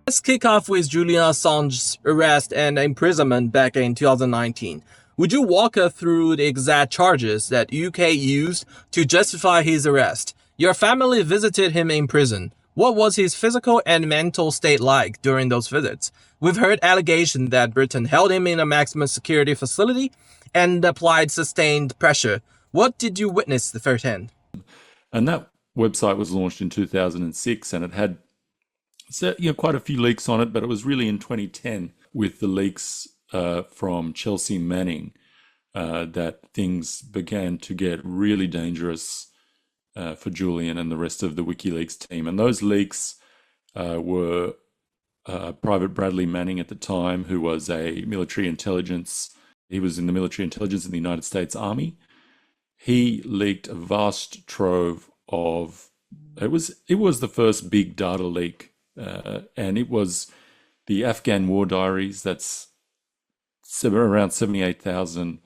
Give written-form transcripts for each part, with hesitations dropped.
Let's kick off with Julian Assange's arrest and imprisonment back in 2019. Would you walk us through the exact charges that UK used to justify his arrest? Your family visited him in prison. What was his physical and mental state like during those visits? We've heard allegations that Britain held him in a maximum security facility and applied sustained pressure. What did you witness firsthand? And that website was launched in 2006, and it had quite a few leaks on it, but it was really in 2010 with the leaks from Chelsea Manning that things began to get really dangerous for Julian and the rest of the WikiLeaks team. And those leaks were Private Bradley Manning at the time, who was a military intelligence. He was in the military intelligence in the United States Army. He leaked a vast trove of, it was the first big data leak, and it was the Afghan war diaries. That's around 78,000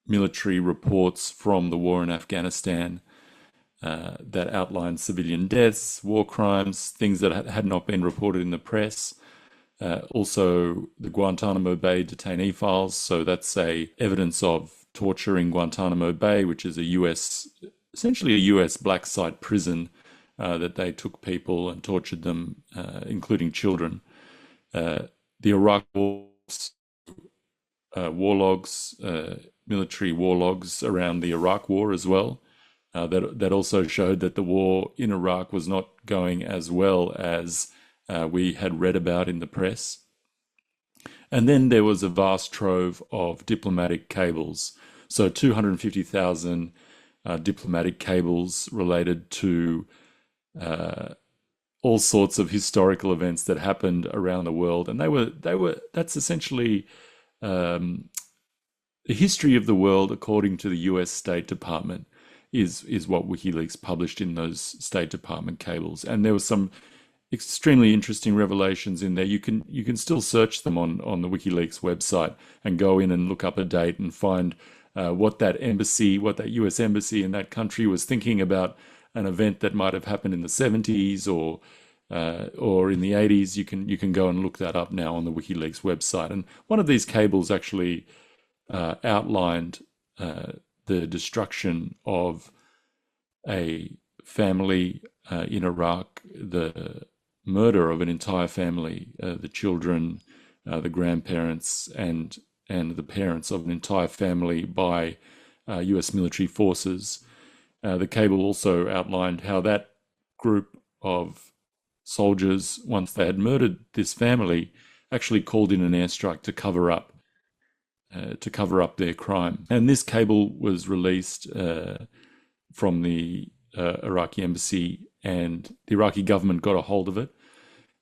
military reports from the war in Afghanistan that outlined civilian deaths, war crimes, things that had not been reported in the press. Also, the Guantanamo Bay detainee files. So that's evidence of torture in Guantanamo Bay, which is essentially a US black site prison that they took people and tortured them, including children. The Iraq war logs, military war logs around the Iraq war as well. That also showed that the war in Iraq was not going as well as we had read about in the press. And then there was a vast trove of diplomatic cables. So 250,000 diplomatic cables related to all sorts of historical events that happened around the world. And that's essentially the history of the world according to the US State Department is what WikiLeaks published in those State Department cables. And there was some extremely interesting revelations in there. You can still search them on the WikiLeaks website and go in and look up a date and find what that US embassy in that country was thinking about an event that might have happened in the 70s or in the 80s. You can go and look that up now on the WikiLeaks website. And one of these cables actually outlined the destruction of a family in Iraq, the murder of an entire family, the children, the grandparents, and the parents of an entire family by US military forces. The cable also outlined how that group of soldiers, once they had murdered this family, actually called in an airstrike to cover up their crime. And this cable was released from the Iraqi embassy, and the Iraqi government got a hold of it.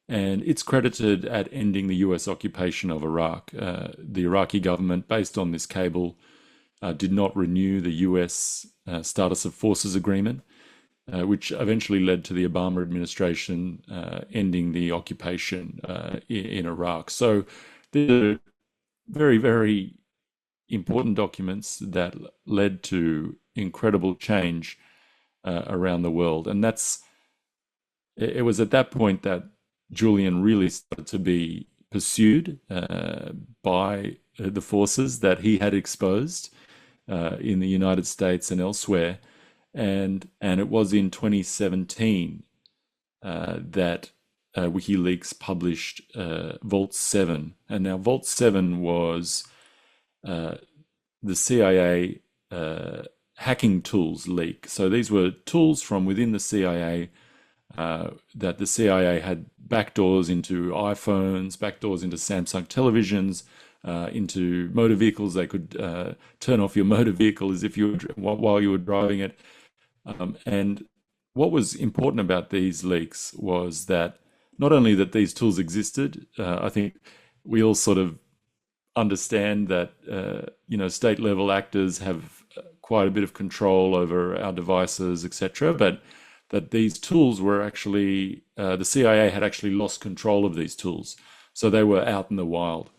And it's credited at ending the US occupation of Iraq. The Iraqi government, based on this cable, did not renew the US Status of Forces Agreement, which eventually led to the Obama administration ending the occupation in Iraq. So these are very, very important documents that led to incredible change around the world. And it was at that point that Julian really started to be pursued by the forces that he had exposed in the United States and elsewhere. And it was in 2017 that WikiLeaks published Vault 7. And now Vault 7 was the CIA hacking tools leak. So these were tools from within the CIA that the CIA had backdoors into iPhones, backdoors into Samsung televisions, into motor vehicles. They could turn off your motor vehicle as if while you were driving it. And what was important about these leaks was that not only that these tools existed, I think we all sort of understand that state level actors have quite a bit of control over our devices, etc. But that these tools were actually the CIA had actually lost control of these tools, so they were out in the wild.